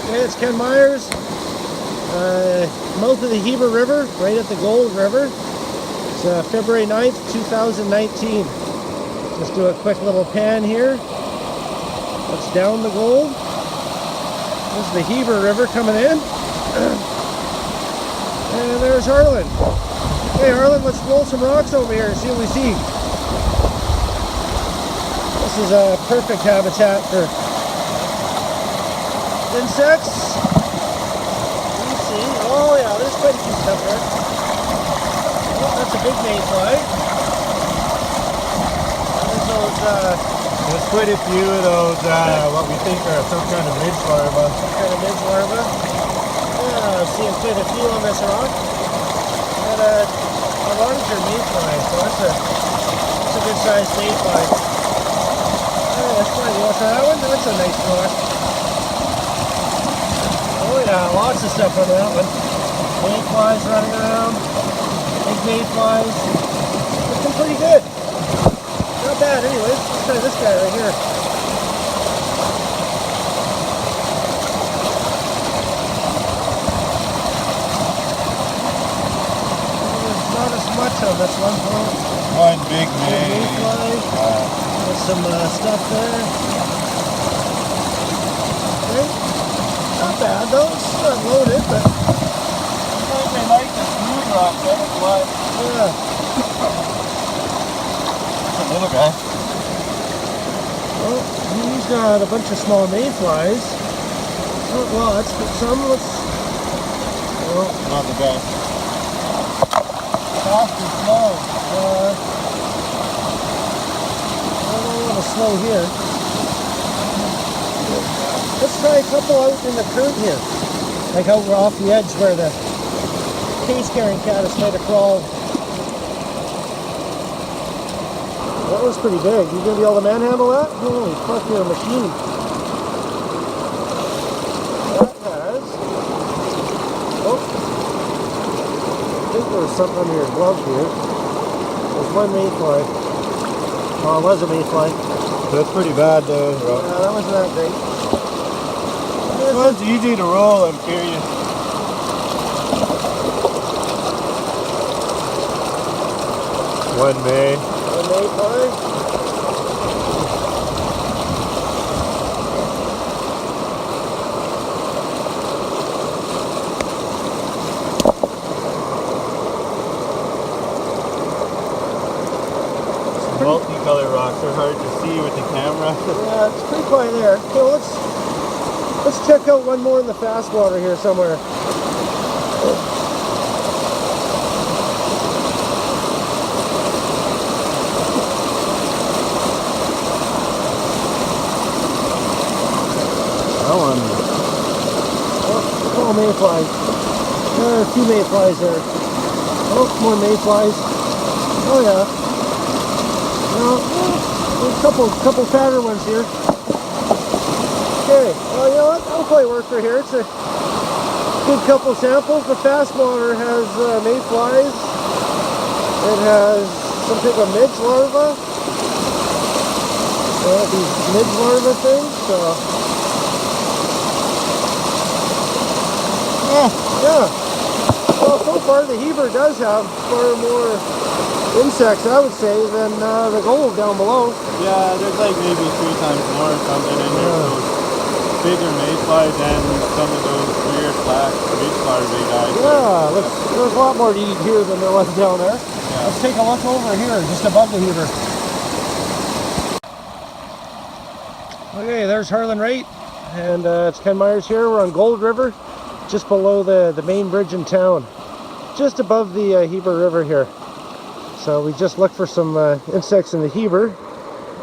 Hey, it's Ken Myers, mouth of the Heber River, right at the Gold River. It's February 9th, 2019. Just do a quick little pan here. Let's down the gold. This is the Heber River coming in. And there's Harlan. Hey Harlan, let's roll some rocks over here and see what we see. This is a perfect habitat for insects. You see, oh yeah, there's quite a few stuff there. Oh, that's a big mayfly. There's those, there's quite a few of those, what we think are some kind of midge larva. Some kind of midge larva. Yeah, I'm seeing quite a few on this rock. Got a larger mayfly, so that's a good sized mayfly. Oh, that's fine. You want to try that one? That's a nice rock. Oh yeah, lots of stuff on that one. Mayflies running around. Big mayflies. Looking pretty good. Not bad anyways. Let's try this guy right here. There's not as much on this one. One big mayfly. There's some stuff there. Okay. Not bad though. It's not loaded, but they like the smooth rock better than what? yeah. That's a little guy. Well, he's got a bunch of small mayflies. Oh, well, that's some. Well, not the best. Fast and slow. I don't want to slow here. Let's try a couple out in the current here. Like out off the edge where the case carrying caddis might have crawled. That was pretty big. You gonna be able to manhandle that? Holy fuck, you're a machine. That has... Oh. I think there was something under your glove here. There's one mayfly. Oh, it was a mayfly. That's pretty bad though. Yeah, that wasn't that great. This one's easy to roll, I'm curious. One mayfly. Multicolor rocks are hard to see with the camera. Yeah, it's pretty quiet there. So let's check out one more in the fast water here somewhere. That one. Oh, mayflies. There are a few mayflies there. Oh, more mayflies. Oh yeah. There's a couple fatter ones here. Okay, well, you know what? That'll probably work for here. It's a good couple samples. The fast water has mayflies. It has some type of midge larva. These midge larva things. So. Yeah. Well, so far the Heber does have far more insects, I would say, than the gold down below. Yeah, there's like maybe 3 times more or something, and there's those bigger mayflies and some of those weird black midge larvae guys. Yeah, there's a lot more to eat here than there was down there. Yeah. Let's take a look over here, just above the Heber. Okay, there's Harlan Wright, and it's Ken Myers here. We're on Gold River, just below the main bridge in town, just above the Heber River here. So we just looked for some insects in the Heber.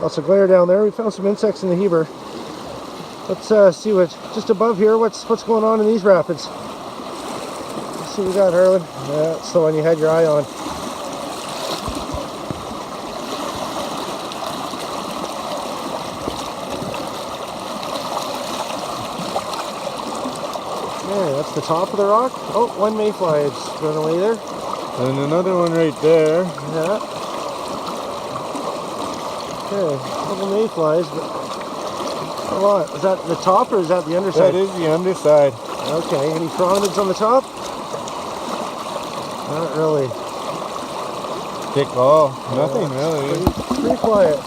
Lots of glare down there. We found some insects in the Heber. Let's see what just above here. What's going on in these rapids? Let's see what we got, Harlan. Yeah, that's the one you had your eye on. Okay, that's the top of the rock. Oh, one mayfly. It's run away there. And another one right there. Yeah. Okay, a couple mayflies, but A lot. Is that the top or is that the underside? That is the underside. Okay, any chironomids on the top? Not really. Thick ball. Nothing really. Pretty quiet.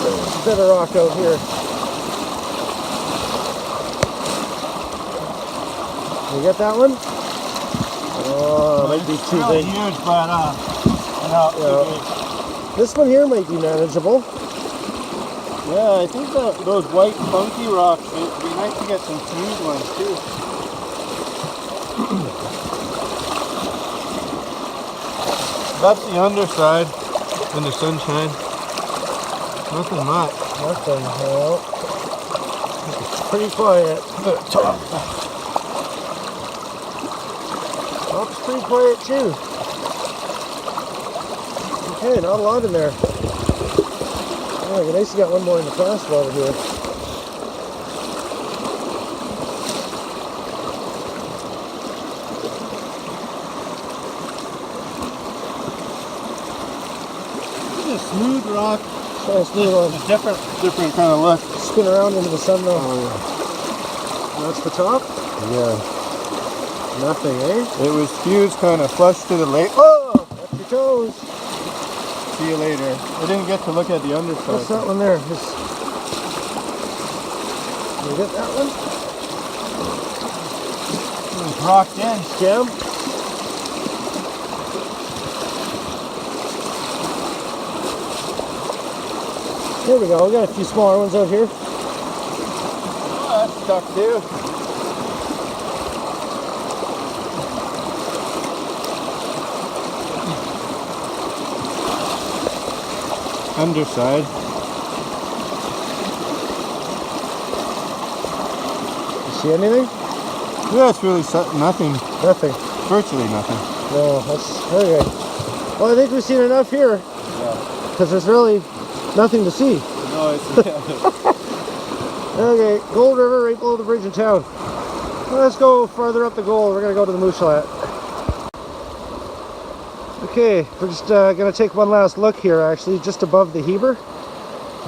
There's a bit of rock out here. You get that one? Oh, it might be too really big. Huge, but no, too big. This one here might be manageable. Yeah, I think those white funky rocks, it'd be nice to get some smooth ones too. That's the underside in the sunshine. Nothing much. Nothing. Well, it's pretty quiet. The top. Top's pretty quiet too. Okay, not a lot in there. Oh, it'd be nice to get one more in the fast water here. This is a smooth rock. Try a smooth one. It's different kind of look. Spin around into the sun though. Oh, That's the top. yeah. Nothing, eh? It was fused kind of flush to the lake. Oh! Up your toes. See you later. I didn't get to look at the underside. What's that one there? You get that one? It was rocked in. Jam? Here we go. We got a few smaller ones out here. Oh, that's stuck too. Underside. You see anything? Yeah, it's really nothing. Nothing. Virtually nothing. No, that's okay. Well, I think we've seen enough here. Yeah. Because there's really nothing to see. No, it's Okay, Gold River right below the bridge in town. Let's go farther up the Gold. We're going to go to the Moose Chalet. Okay, we're just going to take one last look here actually, just above the Heber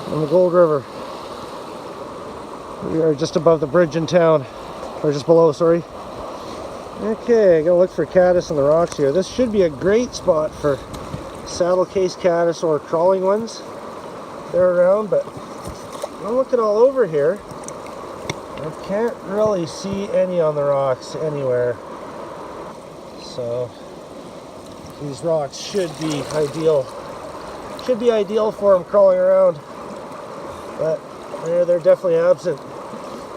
on the Gold River. We are just above the bridge in town, or just below, sorry. Okay, gonna look for caddis on the rocks here. This should be a great spot for saddle case caddis or crawling ones. They're around, but I'm looking all over here. I can't really see any on the rocks anywhere. So these rocks should be ideal. Should be ideal for them crawling around, but they're definitely absent.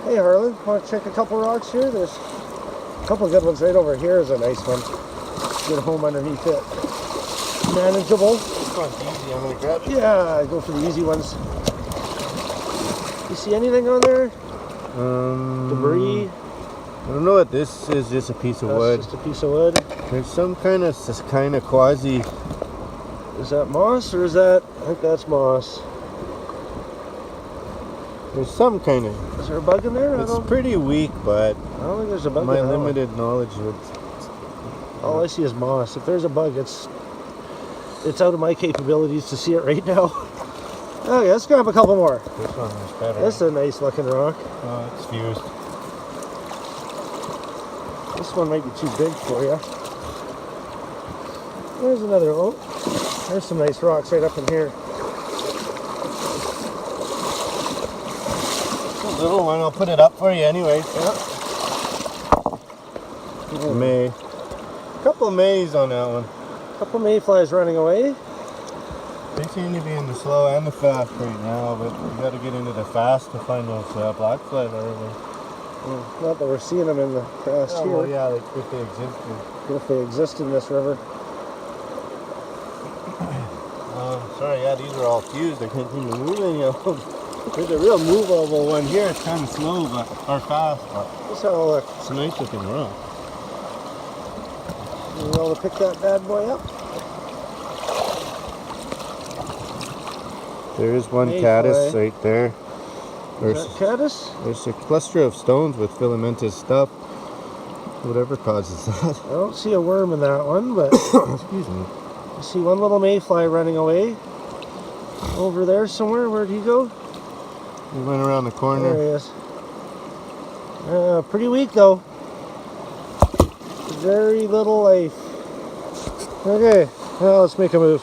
Hey Harlan, want to check a couple rocks here? There's a couple good ones right over here. Is a nice one. Get home underneath it. Manageable. This one's easy. I'm gonna grab it. Yeah, go for the easy ones. You see anything on there? Debris. I don't know what this is. Just a piece of wood. Just a piece of wood. There's some kind of quasi. Is that moss or is that? I think that's moss. There's some kind of. Is there a bug in there? It's pretty weak, but I don't think there's a bug my in there. limited knowledge would. All I see is moss. If there's a bug, it's out of my capabilities to see it right now. Okay, let's grab a couple more. This one is better. This is a nice looking rock. Oh, it's fused. This one might be too big for you. There's another one. There's some nice rocks right up in here. A little one. I'll put it up for you anyway. Yeah. May. A couple mays on that one. Couple mayflies running away. They seem to be in the slow and the fast right now, but you got to get into the fast to find those black fly larvae. Not that we're seeing them in the fast here. Well, yeah, like if they exist. If they exist in this river. Sorry, yeah, these are all fused. I can't seem to move any of them. There's a real movable one here. It's kind of slow, or fast, but Let's have a look. it's a nice looking rock. You able to pick that bad boy up? There is one Mayfly. caddis right there. Is that caddis? There's a cluster of stones with filamentous stuff. Whatever causes that. I don't see a worm in that one, but Excuse me. I see one little mayfly running away. Over there somewhere. Where'd he go? He went around the corner. There he is. Pretty weak though. Very little life. Okay, well, let's make a move.